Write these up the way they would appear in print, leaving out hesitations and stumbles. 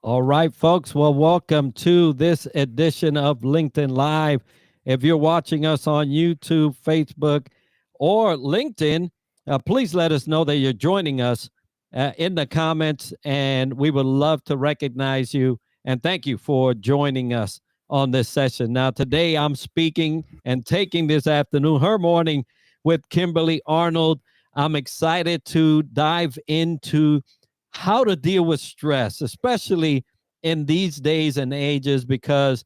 All right, folks. Well, welcome to this edition of LinkedIn Live. If you're watching us on YouTube, Facebook, or LinkedIn, please let us know that you're joining us in the comments, and we would love to recognize you. And thank you for joining us on this session. Now, today I'm speaking and taking this afternoon, her morning, with Kimberly Arnold. I'm excited to dive into how to deal with stress, especially in these days and ages, because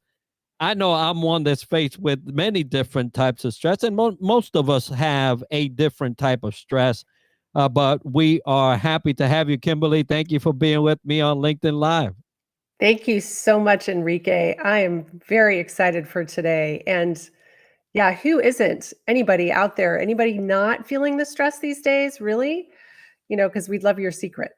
I know I'm one that's faced with many different types of stress, and most of us have a different type of stress. But we are happy to have you, Kimberly. Thank you for being with me on LinkedIn Live. Thank you so much, Enrique. I am very excited for today. And yeah, who isn't? Anybody out there? Anybody not feeling the stress these days? Really? Because we'd love your secret.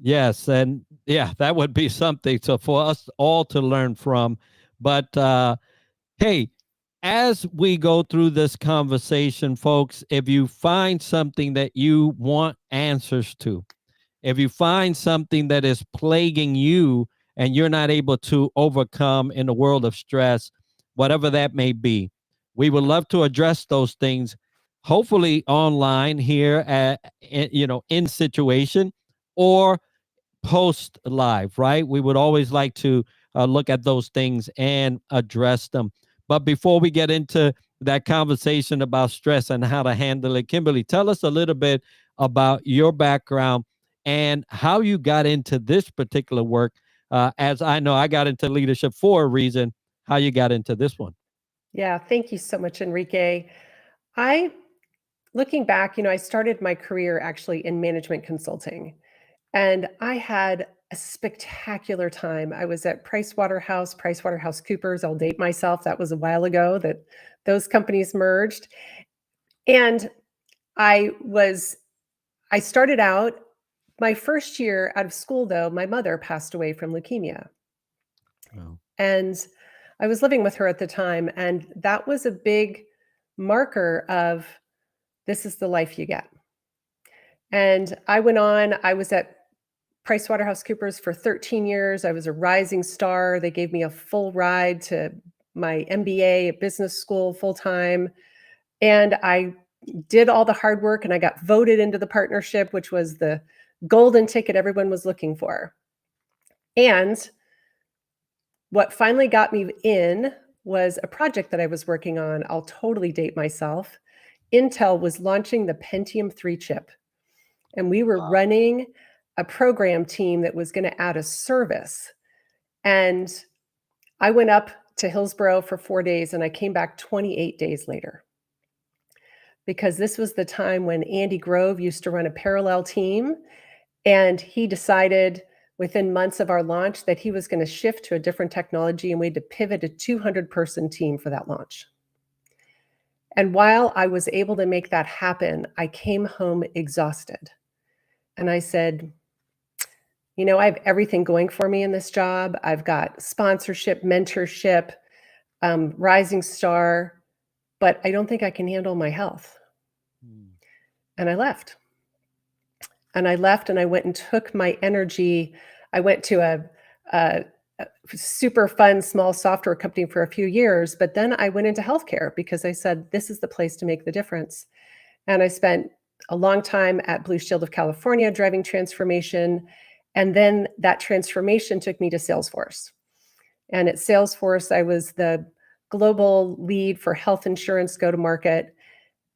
Yes, and yeah, that would be something for us all to learn from. But hey, as we go through this conversation, folks, if you find something that you want answers to, if you find something that is plaguing you and you're not able to overcome in the world of stress, whatever that may be, we would love to address those things, hopefully online here in situation, or post live, right? We would always like to look at those things and address them. But before we get into that conversation about stress and how to handle it, Kimberly, tell us a little bit about your background and how you got into this particular work. As I know, I got into leadership for a reason. How you got into this one? Yeah, thank you so much, Enrique. Looking back, I started my career actually in management consulting, and I had a spectacular time. I was at PricewaterhouseCoopers. I'll date myself. That was a while ago that those companies merged. And I started out my first year out of school, though, my mother passed away from leukemia. Oh. And I was living with her at the time. And that was a big marker of this is the life you get. And I went on, I was at PricewaterhouseCoopers for 13 years. I was a rising star. They gave me a full ride to my MBA at business school full time. And I did all the hard work and I got voted into the partnership, which was the golden ticket everyone was looking for. And what finally got me in was a project that I was working on. I'll totally date myself. Intel was launching the Pentium 3 chip. And we were running a program team that was going to add a service. And I went up to Hillsborough for 4 days and I came back 28 days later. Because this was the time when Andy Grove used to run a parallel team. And he decided within months of our launch that he was going to shift to a different technology, and we had to pivot a 200-person team for that launch. And while I was able to make that happen, I came home exhausted. And I said, I have everything going for me in this job. I've got sponsorship, mentorship, rising star, but I don't think I can handle my health. And I left. And I went and took my energy. I went to a super fun small software company for a few years, but then I went into healthcare because I said, this is the place to make the difference. And I spent a long time at Blue Shield of California driving transformation. And then that transformation took me to Salesforce. And at Salesforce, I was the global lead for health insurance go-to-market.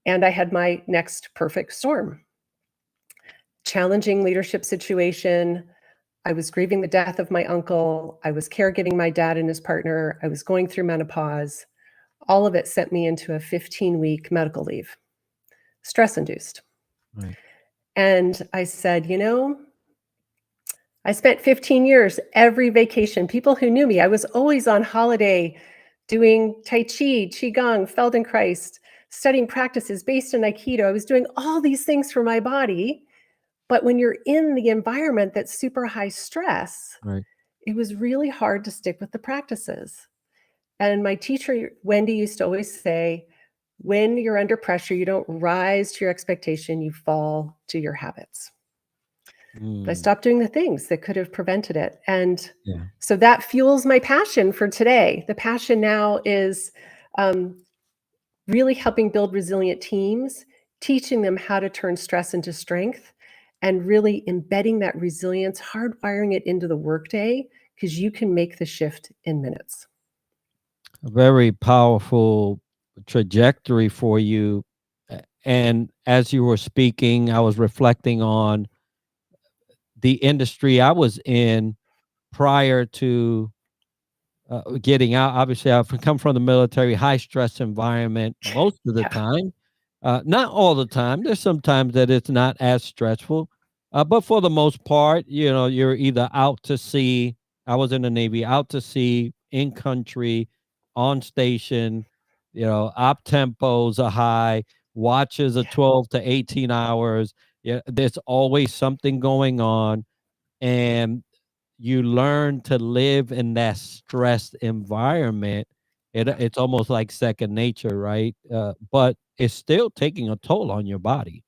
And I had my next perfect storm. Challenging leadership situation. I was grieving the death of my uncle. I was caregiving my dad and his partner. I was going through menopause. All of it sent me into a 15-week medical leave, stress-induced. Right. And I said, I spent 15 years, every vacation, people who knew me, I was always on holiday doing Tai Chi, Qigong, Feldenkrais, studying practices based in Aikido. I was doing all these things for my body. But when you're in the environment that's super high stress, Right. It was really hard to stick with the practices. And my teacher, Wendy, used to always say, when you're under pressure, you don't rise to your expectation, you fall to your habits. I stopped doing the things that could have prevented it. And Yeah. so that fuels my passion for today. The passion now is really helping build resilient teams, teaching them how to turn stress into strength, and really embedding that resilience, hardwiring it into the workday, because you can make the shift in minutes. A very powerful trajectory for you. And as you were speaking, I was reflecting on the industry I was in prior to getting out. Obviously, I've come from the military, high stress environment most of the Yeah. time. Not all the time. There's some times that it's not as stressful, but for the most part, you're either out to sea. I was in the Navy, out to sea, in country, on station. Op tempos are high, watches are 12 to 18 hours. Yeah, there's always something going on, and you learn to live in that stressed environment. It's almost like second nature, right? But it's still taking a toll on your body.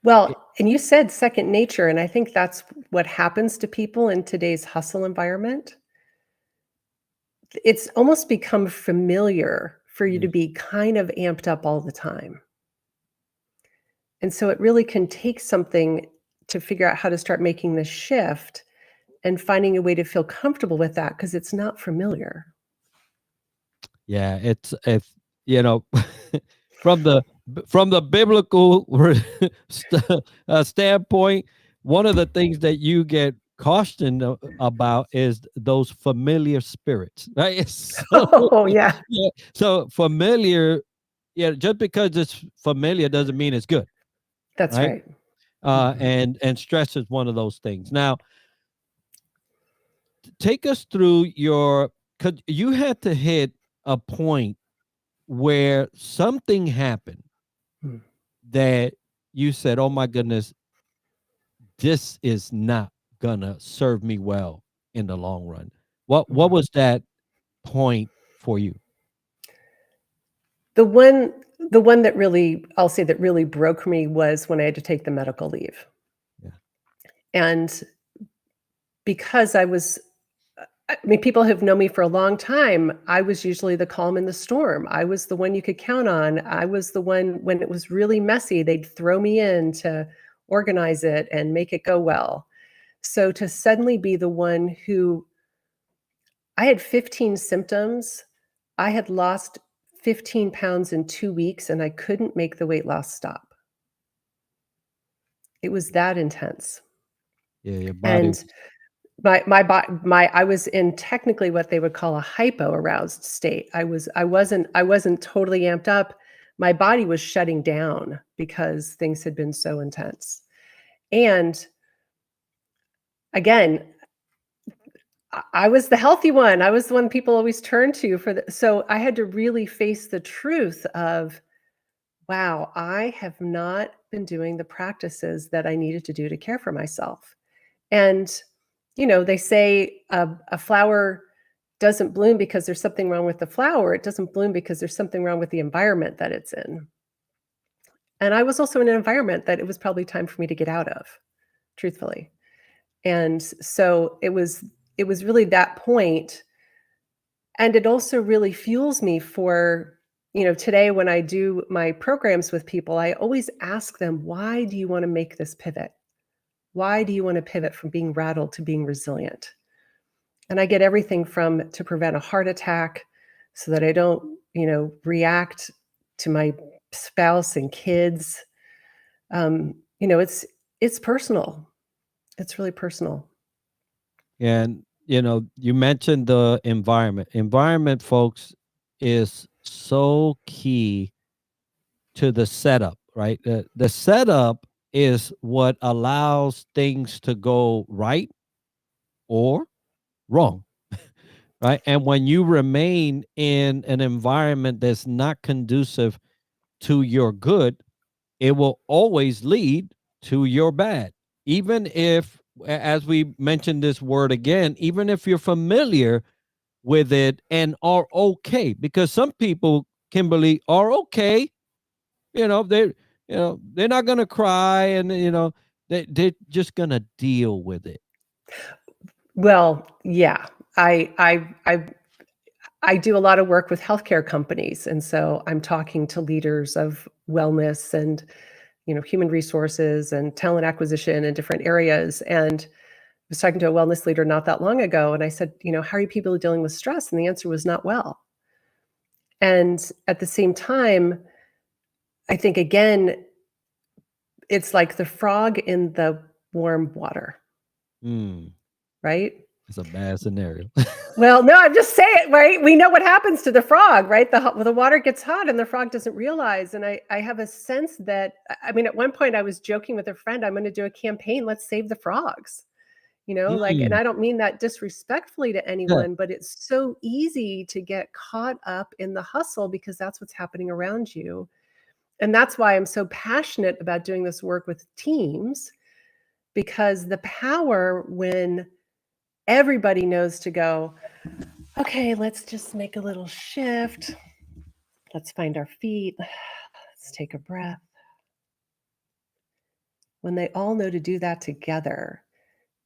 Well, and you said second nature, and I think that's what happens to people in today's hustle environment. It's almost become familiar for you to be kind of amped up all the time. And so it really can take something to figure out how to start making the shift and finding a way to feel comfortable with that, because it's not familiar. Yeah, it's from the biblical standpoint, one of the things that you get cautioned about is those familiar spirits, right? So, Oh, yeah. yeah, so familiar, just because it's familiar doesn't mean it's good, That's right? right. Mhm. And stress is one of those things. Now, take us through because you had to hit a point where something happened Mm. that you said, "Oh my goodness, this is not gonna serve me well in the long run." What Mhm. was that point for you? The one that really, I'll say, that really broke me was when I had to take the medical leave. Yeah. And because I mean, people have known me for a long time. I was usually the calm in the storm. I was the one you could count on. I was the one, when it was really messy, they'd throw me in to organize it and make it go well. So to suddenly be the one who, I had 15 symptoms. I had lost 15 pounds in 2 weeks, and I couldn't make the weight loss stop. It was that intense. Yeah, your body. And my I was in technically what they would call a hypo-aroused state. I wasn't totally amped up. My body was shutting down because things had been so intense. And again, I was the healthy one. I was the one people always turn to so I had to really face the truth of, wow, I have not been doing the practices that I needed to do to care for myself. And, they say a flower doesn't bloom because there's something wrong with the flower. It doesn't bloom because there's something wrong with the environment that it's in. And I was also in an environment that it was probably time for me to get out of, truthfully. And so it was really that point. And it also really fuels me for, today when I do my programs with people, I always ask them, why do you want to make this pivot? Why do you want to pivot from being rattled to being resilient? And I get everything from to prevent a heart attack so that I don't, react to my spouse and kids. It's personal. It's really personal. And you mentioned the environment. Environment, folks, is so key to the setup, right? The setup is what allows things to go right or wrong, right? And when you remain in an environment that's not conducive to your good, it will always lead to your bad. Even if, as we mentioned this word again, even if you're familiar with it and are okay, because some people, Kimberly, are okay. They're they're not gonna cry, and They're just gonna deal with it. Well, yeah, I do a lot of work with healthcare companies, and so I'm talking to leaders of wellness and human resources and talent acquisition in different areas. And I was talking to a wellness leader not that long ago, and I said, how are you people dealing with stress? And the answer was not well. And at the same time, I think again, it's like the frog in the warm water, Mm, right? it's a bad scenario. Well, no, I'm just saying, right? We know what happens to the frog, right? The water gets hot and the frog doesn't realize. And I have a sense that, I mean, at one point I was joking with a friend, I'm going to do a campaign, let's save the frogs, and Mm, I don't mean that disrespectfully to yeah. anyone, but it's so easy to get caught up in the hustle because that's what's happening around you. And that's why I'm so passionate about doing this work with teams, because the power when everybody knows to go, okay, let's just make a little shift. Let's find our feet. Let's take a breath. When they all know to do that together,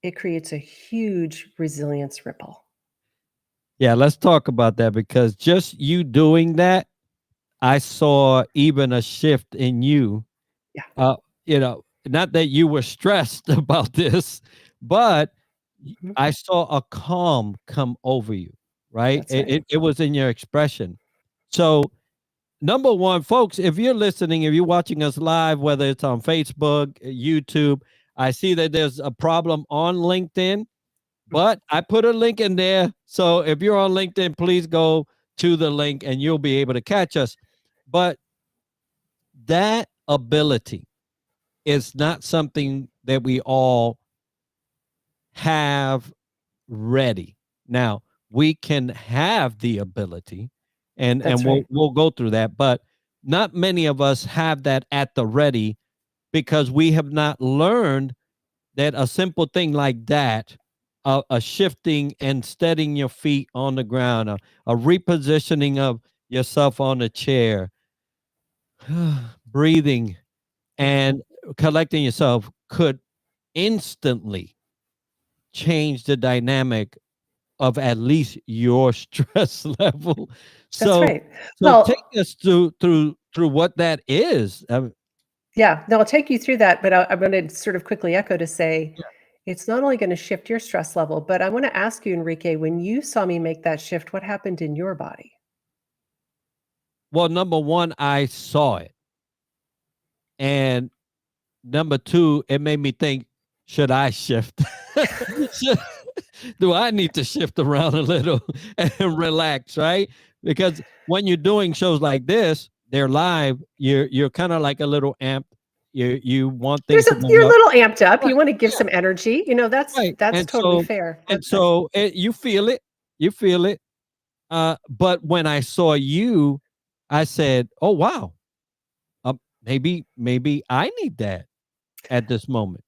it creates a huge resilience ripple. Yeah, let's talk about that, because just you doing that, I saw even a shift in you. Yeah. Not that you were stressed about this, but Mhm. I saw a calm come over you, right? That's It, right. it, it was in your expression. So, number one, folks, if you're listening, if you're watching us live, whether it's on Facebook, YouTube, I see that there's a problem on LinkedIn, but I put a link in there. So if you're on LinkedIn, please go to the link and you'll be able to catch us. But that ability is not something that we all have ready. Now, we can have the ability, and That's we'll right. we'll go through that, but not many of us have that at the ready, because we have not learned that a simple thing like that, a shifting and steadying your feet on the ground, a repositioning of yourself on the chair, breathing Yeah. and collecting yourself, could instantly change the dynamic of at least your stress level. That's So, right. so take Well, us through what that is. yeah, no, I'll take you through that, but I'm going to sort of quickly echo to say Yeah. it's not only going to shift your stress level, but I want to ask you, Enrique, when you saw me make that shift, what happened in your body? Well, number one, I saw it, and number two, it made me think, should I shift? Should- Do I need to shift around a little and relax, right? Because when you're doing shows like this, they're live, you're kind of like a little amp. You want things to You're go a up. little amped up. Right. You want to give Yeah. some energy. Right. That's And totally so fair. and so you feel it. You feel it. But when I saw you, I said, "Oh wow, maybe I need that at this moment."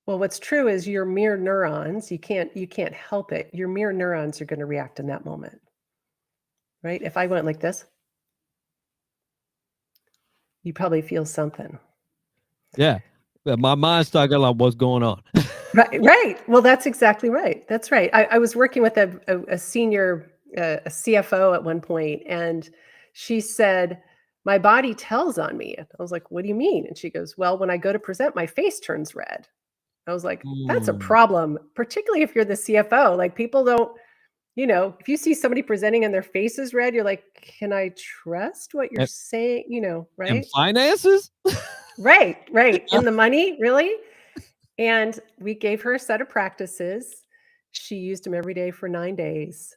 Well, what's true is your mirror neurons, you can't help it. Your mirror neurons are going to react in that moment, right? If I went like this, you probably feel something. Yeah, my mind's talking like, "What's going on?" Right, right. Well, that's exactly right. That's right. I was working with a senior a CFO at one point, and she said, "My body tells on me." I was like, "What do you mean?" And she goes, "Well, when I go to present, my face turns red." I was like, "That's a Mm. problem, particularly if you're the CFO. Like people don't, if you see somebody presenting and their face is red, you're like, can I trust what you're And, saying? and Right? finances? Right, right. In the money, really?" And we gave her a set of practices. She used them every day for 9 days.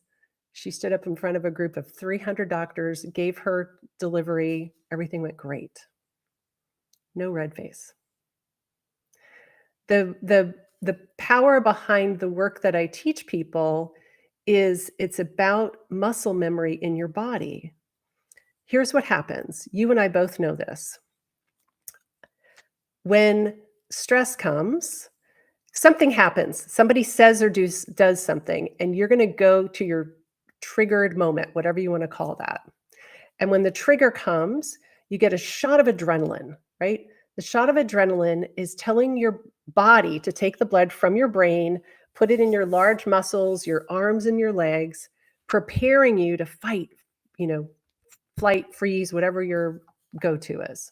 She stood up in front of a group of 300 doctors, gave her delivery. Everything went great. No red face. The power behind the work that I teach people is it's about muscle memory in your body. Here's what happens. You and I both know this. When stress comes, something happens. Somebody says or does something, and you're going to go to your triggered moment, whatever you want to call that. And when the trigger comes, you get a shot of adrenaline, right? The shot of adrenaline is telling your body to take the blood from your brain, put it in your large muscles, your arms and your legs, preparing you to fight, flight, freeze, whatever your go-to is.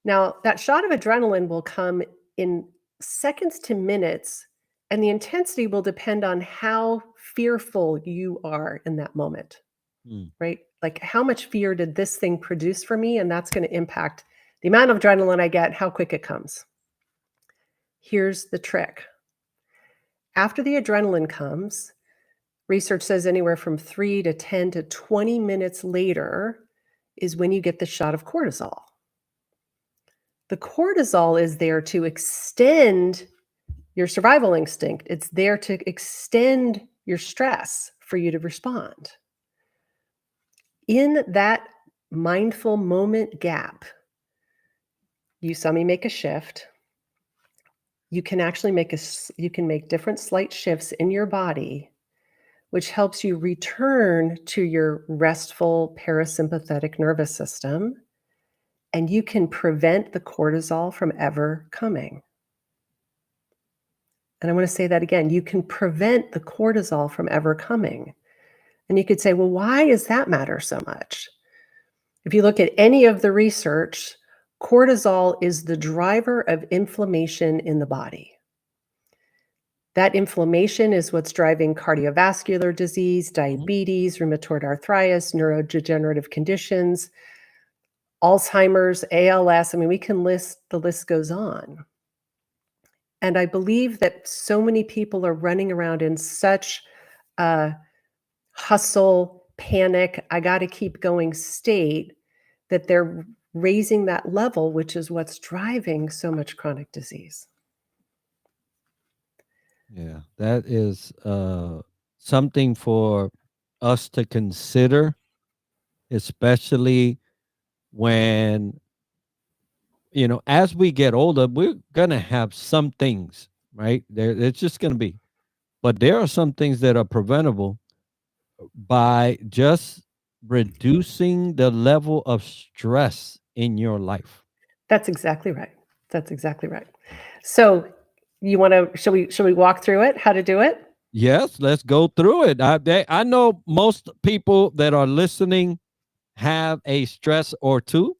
Now, that shot of adrenaline will come in seconds to minutes, and the intensity will depend on how fearful you are in that moment, right? Like, how much fear did this thing produce for me? And that's going to impact the amount of adrenaline I get, how quick it comes. Here's the trick. After the adrenaline comes, research says anywhere from 3 to 10 to 20 minutes later is when you get the shot of cortisol. The cortisol is there to extend your survival instinct. It's there to extend your stress for you to respond. In that mindful moment gap, you saw me make a shift. You can actually make different slight shifts in your body, which helps you return to your restful parasympathetic nervous system, and you can prevent the cortisol from ever coming. And I want to say that again. You can prevent the cortisol from ever coming. And you could say, well, why does that matter so much? If you look at any of the research, cortisol is the driver of inflammation in the body. That inflammation is what's driving cardiovascular disease, diabetes, rheumatoid arthritis, neurodegenerative conditions, Alzheimer's, ALS. I mean, the list goes on. And I believe that so many people are running around in such a hustle, panic, I got to keep going state that they're raising that level, which is what's driving so much chronic disease. Yeah, that is something for us to consider, especially when, as we get older, we're going to have some things, right? It's just going to be. But there are some things that are preventable by just reducing the level of stress in your life. That's exactly right. That's exactly right. So shall we walk through it, how to do it? Yes, let's go through it. I know most people that are listening have a stress or two,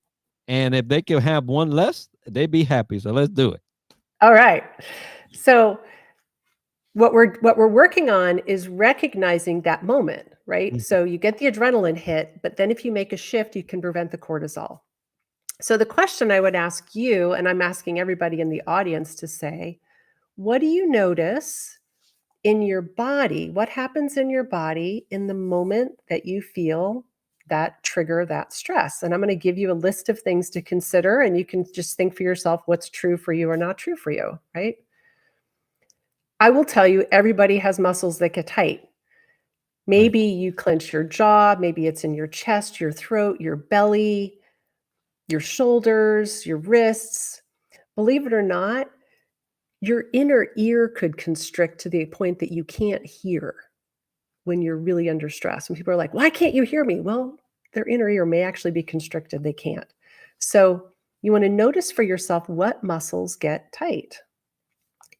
and if they can have one less, they'd be happy. So let's do it. All right. So what we're working on is recognizing that moment, right? So you get the adrenaline hit, but then if you make a shift, you can prevent the cortisol. So the question I would ask you, and I'm asking everybody in the audience to say, what do you notice in your body? What happens in your body in the moment that you feel that trigger, that stress? And I'm going to give you a list of things to consider, and you can just think for yourself what's true for you or not true for you, right? I will tell you, everybody has muscles that get tight. Maybe you clench your jaw, maybe it's in your chest, your throat, your belly, your shoulders, your wrists. Believe it or not, your inner ear could constrict to the point that you can't hear when you're really under stress. When people are like, why can't you hear me? Well, their inner ear may actually be constricted. They can't. So you want to notice for yourself what muscles get tight.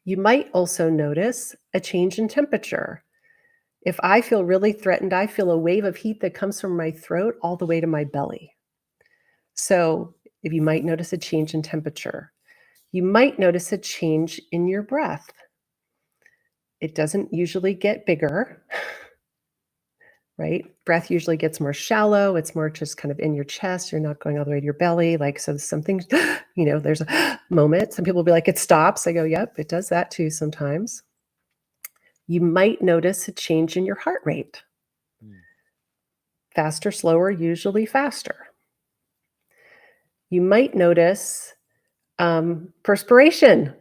You might also notice a change in temperature. If I feel really threatened, I feel a wave of heat that comes from my throat all the way to my belly. So if you might notice a change in temperature, you might notice a change in your breath. It doesn't usually get bigger, right? Breath usually gets more shallow. It's more just kind of in your chest. You're not going all the way to your belly. Like, so something, there's a moment. Some people will be like, it stops. I go, yep, it does that too sometimes. You might notice a change in your heart rate. Faster, slower, usually faster. You might notice perspiration,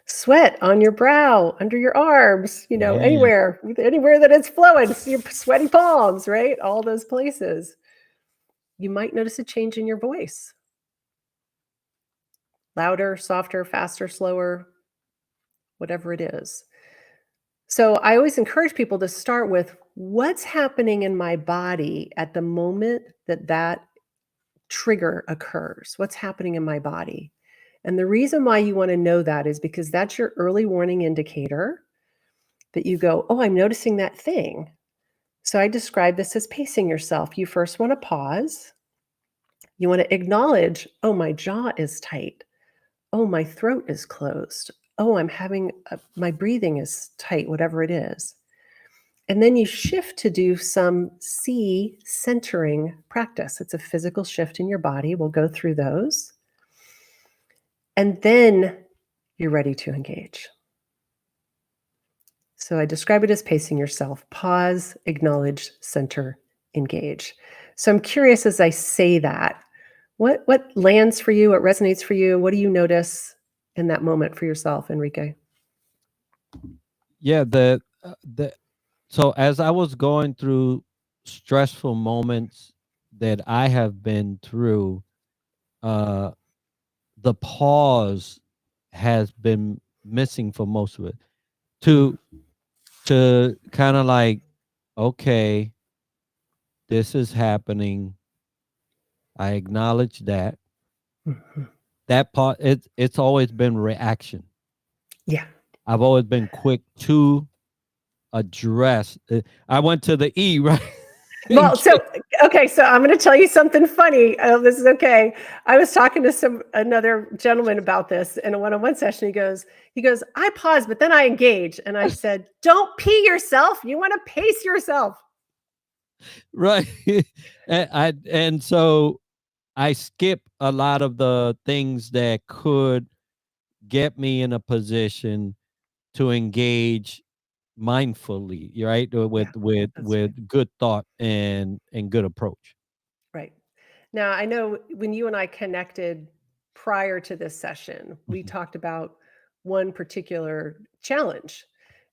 sweat on your brow, under your arms, anywhere that it's flowing, your sweaty palms, right? All those places. You might notice a change in your voice. Louder, softer, faster, slower, whatever it is. So I always encourage people to start with what's happening in my body at the moment that trigger occurs. What's happening in my body? And the reason why you want to know that is because that's your early warning indicator that you go, oh, I'm noticing that thing. So I describe this as pacing yourself. You first want to pause. You want to acknowledge, oh, my jaw is tight. Oh, my throat is closed. Oh, I'm having, my breathing is tight, whatever it is. And then you shift to do some C centering practice. It's a physical shift in your body. We'll go through those. And then you're ready to engage. So I describe it as pacing yourself. Pause, acknowledge, center, engage. So I'm curious as I say that, what lands for you? What resonates for you? What do you notice in that moment for yourself, Enrique? Yeah, so as I was going through stressful moments that I have been through, the pause has been missing for most of it. To kind of like, okay, this is happening. I acknowledge that. Mm-hmm. That part, it's always been reaction. Yeah. I've always been quick to address. I went to the E, right? Well, so I'm going to tell you something funny. This is okay. I was talking to another gentleman about this in a one-on-one session. He goes, I pause, but then I engage. And I said, don't pee yourself. You want to pace yourself. Right. And so I skip a lot of the things that could get me in a position to engage mindfully, right? With Right. good thought and good approach. Right. Now, I know when you and I connected prior to this session, we Mhm. talked about one particular challenge.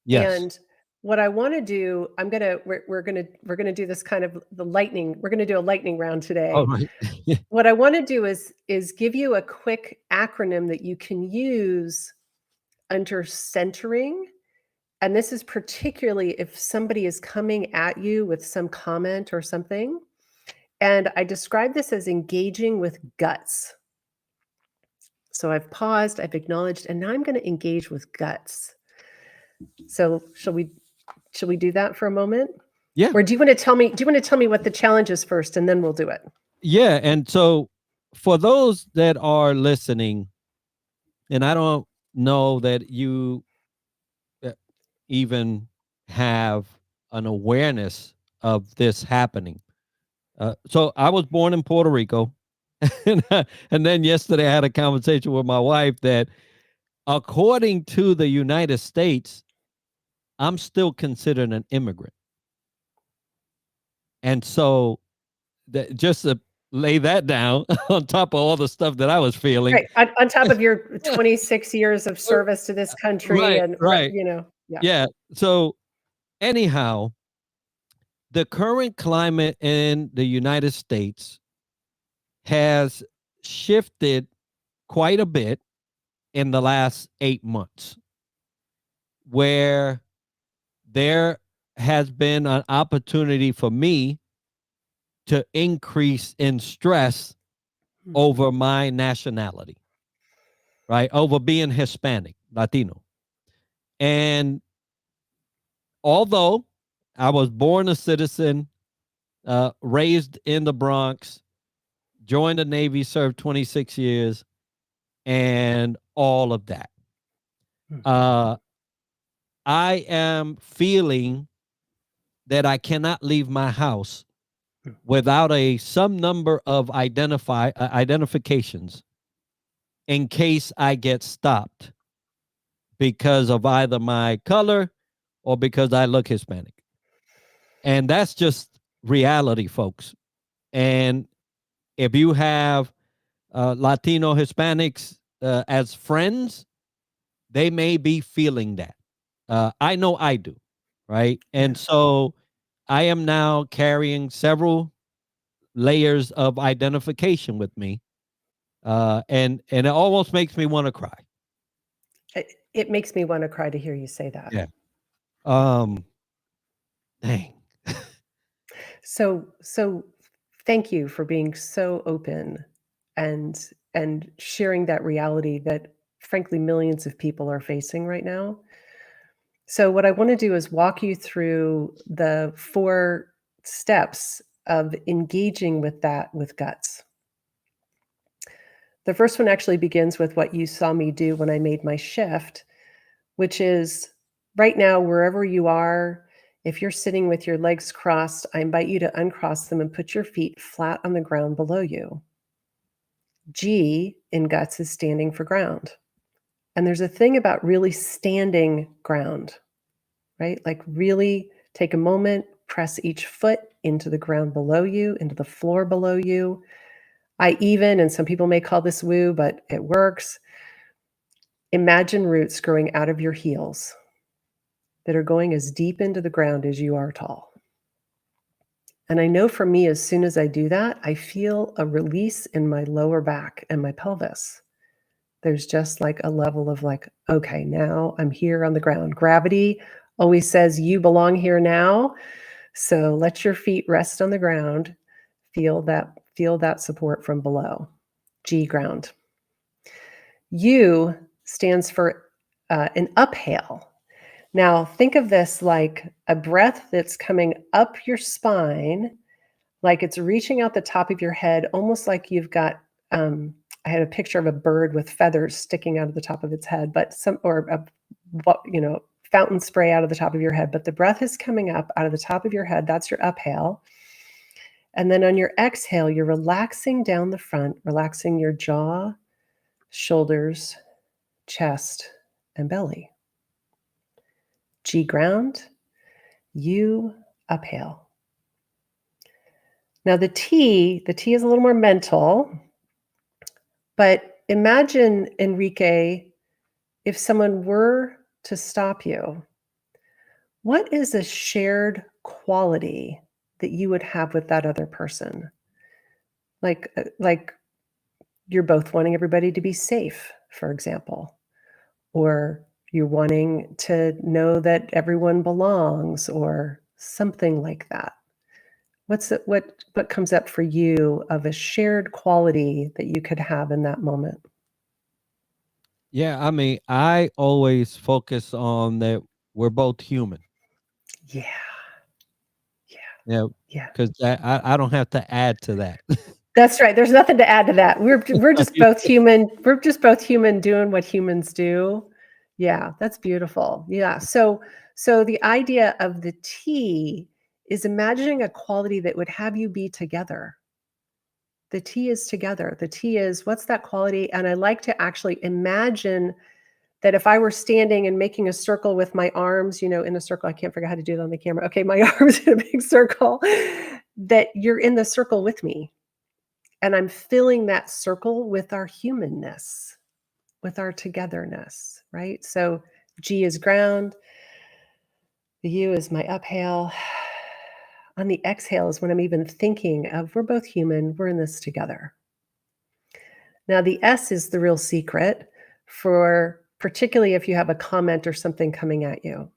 Yes. And what I want to do, we're gonna do this kind of we're gonna do a lightning round All today. right. What I want to do is give you a quick acronym that you can use under centering. And this is particularly if somebody is coming at you with some comment or something. And I describe this as engaging with guts. So I've paused, I've acknowledged, and now I'm going to engage with guts. So shall we do that for a moment? Yeah. Or do you want to tell me what the challenge is first, and then we'll do it? Yeah. And so for those that are listening, and I don't know that you even have an awareness of this happening. So I was born in Puerto Rico. And then yesterday I had a conversation with my wife that according to the United States, I'm still considered an immigrant. And so just to lay that down on top of all the stuff that I was feeling. Right. On top of your 26 years of service to this country and, Right. yeah. Yeah. So anyhow, the current climate in the United States has shifted quite a bit in the last 8 months, where there has been an opportunity for me to increase in stress over my nationality, right? Over being Hispanic, Latino. And although I was born a citizen, raised in the Bronx, joined the Navy, served 26 years, and all of that. I am feeling that I cannot leave my house without some number of identifications in case I get stopped because of either my color or because I look Hispanic. And that's just reality, folks. And if you have Latino Hispanics as friends, they may be feeling that. I know I do, right? And so I am now carrying several layers of identification with me, and it almost makes me want to cry. It makes me want to cry to hear you say that. Yeah. Dang. So thank you for being so open and and sharing that reality that, frankly, millions of people are facing right now. So what I want to do is walk you through the 4 steps of engaging with that with guts. The first one actually begins with what you saw me do when I made my shift, which is right now, wherever you are, if you're sitting with your legs crossed, I invite you to uncross them and put your feet flat on the ground below you. G in guts is standing for ground. And there's a thing about really standing ground, right? Like really take a moment, press each foot into the ground below you, into the floor below you. And some people may call this woo, but it works. Imagine roots growing out of your heels that are going as deep into the ground as you are tall. And I know for me, as soon as I do that, I feel a release in my lower back and my pelvis. There's just like a level of like, okay, now I'm here on the ground. Gravity always says you belong here now. So let your feet rest on the ground. Feel that support from below. G, ground. U stands for an uphail. Now think of this like a breath that's coming up your spine, like it's reaching out the top of your head, almost like you've got, I had a picture of a bird with feathers sticking out of the top of its head, fountain spray out of the top of your head, but the breath is coming up out of the top of your head. That's your uphail. And then on your exhale, you're relaxing down the front, relaxing your jaw, shoulders, chest, and belly. G, ground. U, uphail. Now the T is a little more mental, but imagine, Enrique, if someone were to stop you, what is a shared quality that you would have with that other person? Like you're both wanting everybody to be safe, for example, or you're wanting to know that everyone belongs or something like that. What comes up for you of a shared quality that you could have in that moment? Yeah, I mean, I always focus on that we're both human. Yeah. Yeah, Yeah. because I don't have to add to that. That's right. There's nothing to add to that. We're just both human. We're just both human doing what humans do. Yeah, that's beautiful. Yeah. So the idea of the T is imagining a quality that would have you be together. The T is together. The T is, what's that quality? And I like to actually imagine that if I were standing and making a circle with my arms, in a circle, I can't figure out how to do that on the camera. Okay, my arms in a big circle, that you're in the circle with me. And I'm filling that circle with our humanness, with our togetherness, right? So G is ground. The U is my uphail. On the exhale is when I'm even thinking of we're both human, we're in this together. Now the S is the real secret for particularly if you have a comment or something coming at you.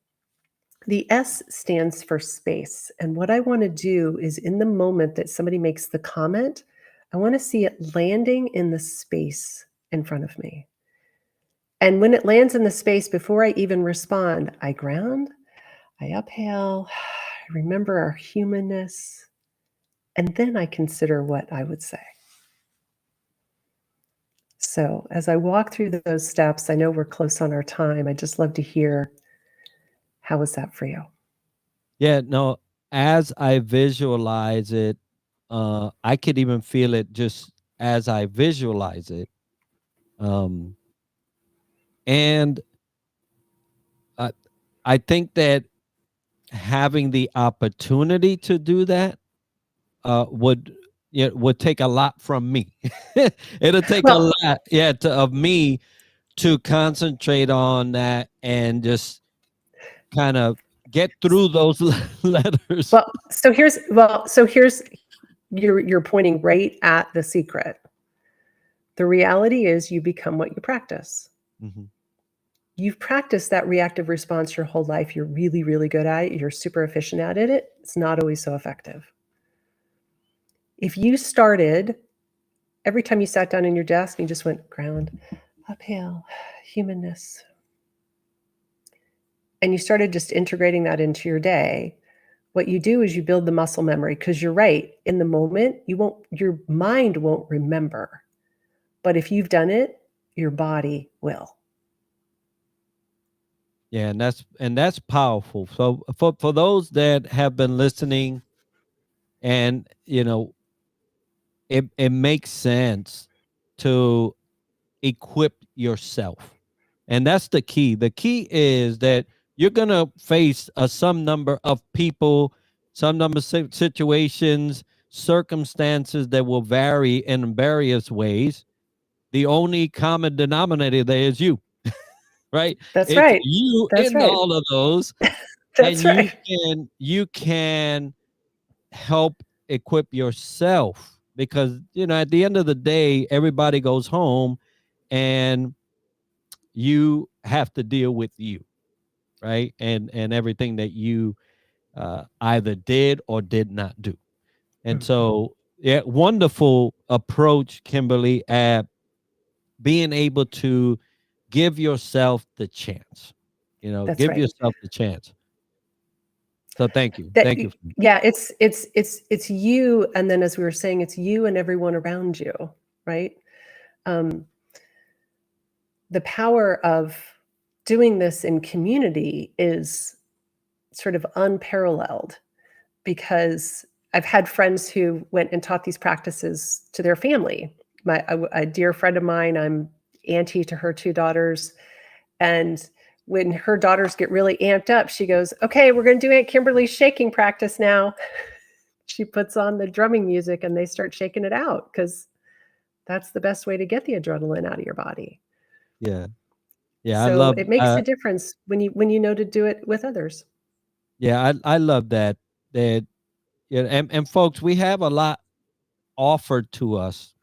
The S stands for space. And what I want to do is in the moment that somebody makes the comment, I want to see it landing in the space in front of me. And when it lands in the space, before I even respond, I ground, I uphail, I remember our humanness, and then I consider what I would say. So as I walk through those steps, I know we're close on our time. I'd just love to hear, how was that for you? Yeah, no, as I visualize it, I could even feel it just as I visualize it. And I think that having the opportunity to do that would take a lot from me. It'll take a lot, of me to concentrate on that and just kind of get through those letters. So here's you're pointing right at the secret. The reality is you become what you practice. Mm-hmm. You've practiced that reactive response your whole life. You're really, really good at it. You're super efficient at it. It's not always so effective. If you started Every time you sat down in your desk, you just went ground, uphill, humanness. And you started just integrating that into your day. What you do is you build the muscle memory, because you're right. In the moment, your mind won't remember. But if you've done it, your body will. Yeah, and that's powerful. So for those that have been listening, and it makes sense to equip yourself. And that's the key. The key is that you're going to face some number of people, some number of situations, circumstances that will vary in various ways. The only common denominator there is you, right? That's It's right. you That's in right. all of those. That's And right. you can help equip yourself, because at the end of the day, everybody goes home and you have to deal with you, right? And everything that you either did or did not do. And so, yeah, wonderful approach, Kimberly, at being able to give yourself the chance. That's Give right. yourself the chance. So thank you. That, Thank you. yeah, it's you, and then, as we were saying, it's you and everyone around you, right? The power of doing this in community is sort of unparalleled, because I've had friends who went and taught these practices to their family. A dear friend of mine, I'm auntie to her 2 daughters, and when her daughters get really amped up, she goes, "Okay, we're going to do Aunt Kimberly's shaking practice now." She puts on the drumming music and they start shaking it out, because that's the best way to get the adrenaline out of your body. Yeah. Yeah. I So love, it makes a difference when you know to do it with others. yeah, I love that, and folks, we have a lot offered to us,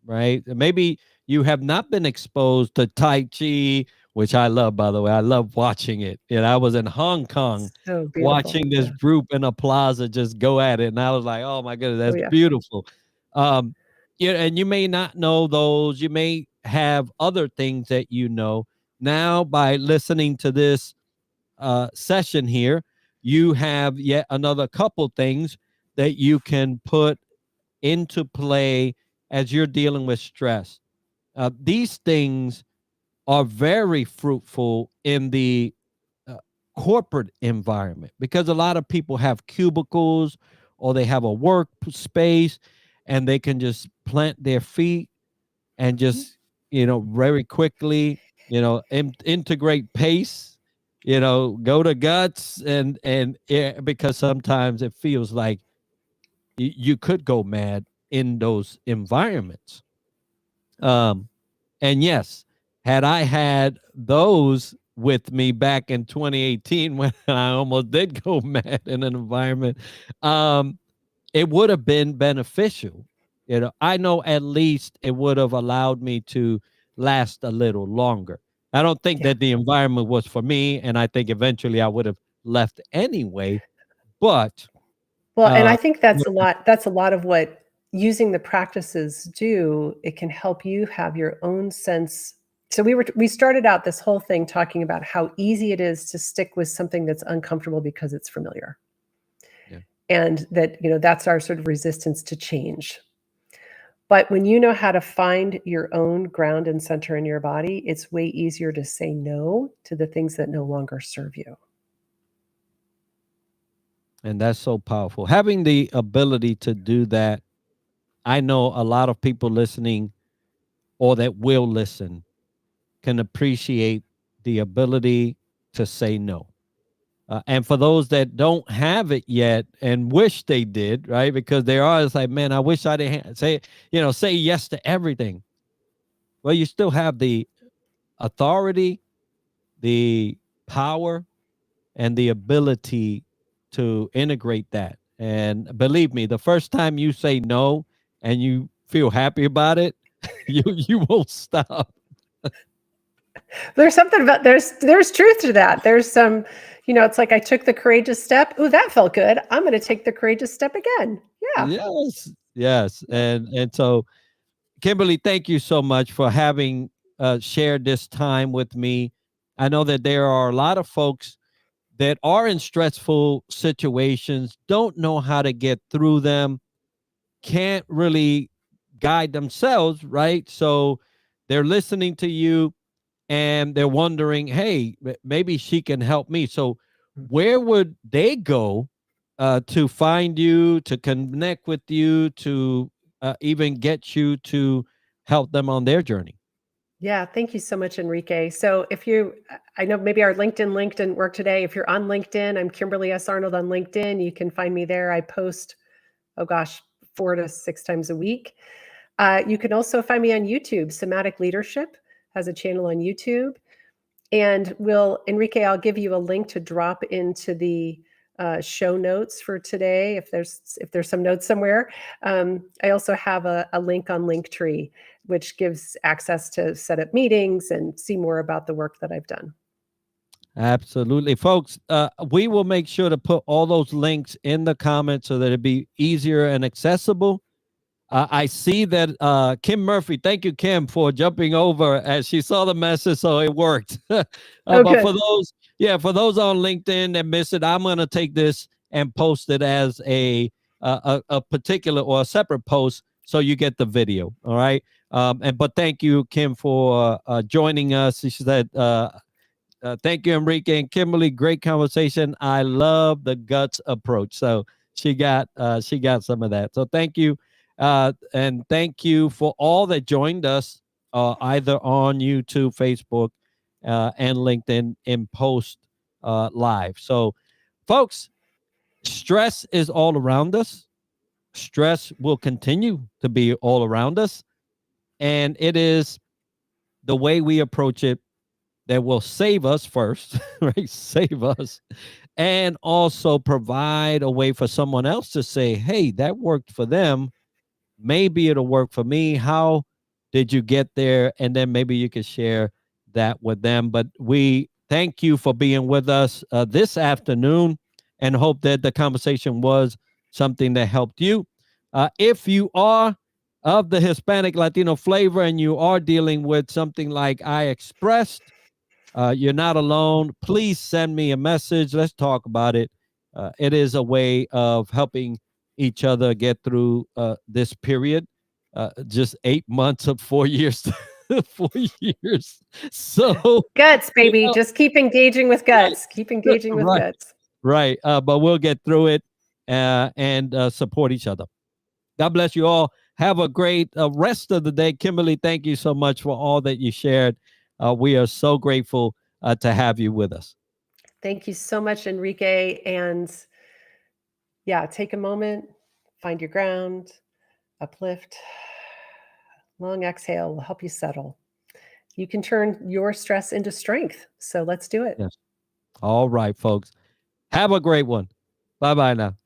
right? Maybe you have not been exposed to Tai Chi, which I love, by the way. I love watching it. I was in Hong Kong So beautiful. watching this Yeah. group in a plaza just go at it, and I was like, oh my goodness, Oh that's yeah. beautiful. And you may not know those. You may have other things that now by listening to this session here. You have yet another couple things that you can put into play as you're dealing with stress. These things are very fruitful in the corporate environment, because a lot of people have cubicles or they have a work space, and they can just plant their feet and just very quickly integrate pace, go to guts, and because sometimes it feels like you could go mad in those environments. And yes, had I had those with me back in 2018 when I almost did go mad in an environment, it would have been beneficial. I know at least it would have allowed me to last a little longer. I don't think Yeah. that the environment was for me, and I think eventually I would have left anyway. But Well, and I uh, think that's a lot of what using the practices do. It can help you have your own sense. So we started out this whole thing talking about how easy it is to stick with something that's uncomfortable because it's familiar. yeah. And that's our sort of resistance to change. But when you know how to find your own ground and center in your body, it's way easier to say no to the things that no longer serve you. And that's so powerful. Having the ability to do that, I know a lot of people listening or that will listen can appreciate the ability to say no. And for those that don't have it yet and wish they did, right? Because there are, it's like, man, I wish I didn't say yes to everything. Well, you still have the authority, the power, and the ability to integrate that. And believe me, the first time you say no and you feel happy about it, you won't stop. There's something about there's truth to that. There's some, it's like I took the courageous step. Oh, that felt good. I'm going to take the courageous step again. Yeah. Yes, yes, and so Kimberly, thank you so much for having shared this time with me. I know that there are a lot of folks that are in stressful situations, don't know how to get through them, can't really guide themselves, right? So they're listening to you and they're wondering, hey, maybe she can help me. So where would they go to find you, to connect with you, to even get you to help them on their journey? Yeah, thank you so much, Enrique. So I know maybe our LinkedIn link didn't work today. If you're on LinkedIn, I'm Kimberly S. Arnold on LinkedIn. You can find me there. I post, 4 to 6 times a week. You can also find me on YouTube. Somatic Leadership has a channel on YouTube. And Enrique, I'll give you a link to drop into the show notes for today if there's some notes somewhere. I also have a link on Linktree, which gives access to set up meetings and see more about the work that I've done. Absolutely. Folks, we will make sure to put all those links in the comments so that it'd be easier and accessible. I see that Kim Murphy, thank you, Kim, for jumping over as she saw the message, so it worked. But for those on LinkedIn that missed it, I'm going to take this and post it as a particular or a separate post so you get the video. All right. But thank you, Kim, for joining us. She said, thank you, Enrique and Kimberly. Great conversation. I love the guts approach. So she got some of that. So thank you. And thank you for all that joined us either on YouTube, Facebook, and LinkedIn in post live. So folks, stress is all around us. Stress will continue to be all around us. And it is the way we approach it that will save us first, right? Save us. And also provide a way for someone else to say, hey, that worked for them. Maybe it'll work for me. How did you get there? And then maybe you can share that with them. But we thank you for being with us this afternoon and hope that the conversation was something that helped you. If you are of the Hispanic Latino flavor and you are dealing with something like I expressed, you're not alone. Please send me a message. Let's talk about it. It is a way of helping each other get through this period. Just 8 months of 4 years. 4 years. So guts, baby. Just keep engaging with guts. Keep engaging with guts. Right. But we'll get through it and support each other. God bless you all. Have a great rest of the day. Kimberly, thank you so much for all that you shared. We are so grateful to have you with us. Thank you so much, Enrique. And yeah, take a moment, find your ground, uplift. Long exhale will help you settle. You can turn your stress into strength. So let's do it. Yes. All right, folks. Have a great one. Bye-bye now.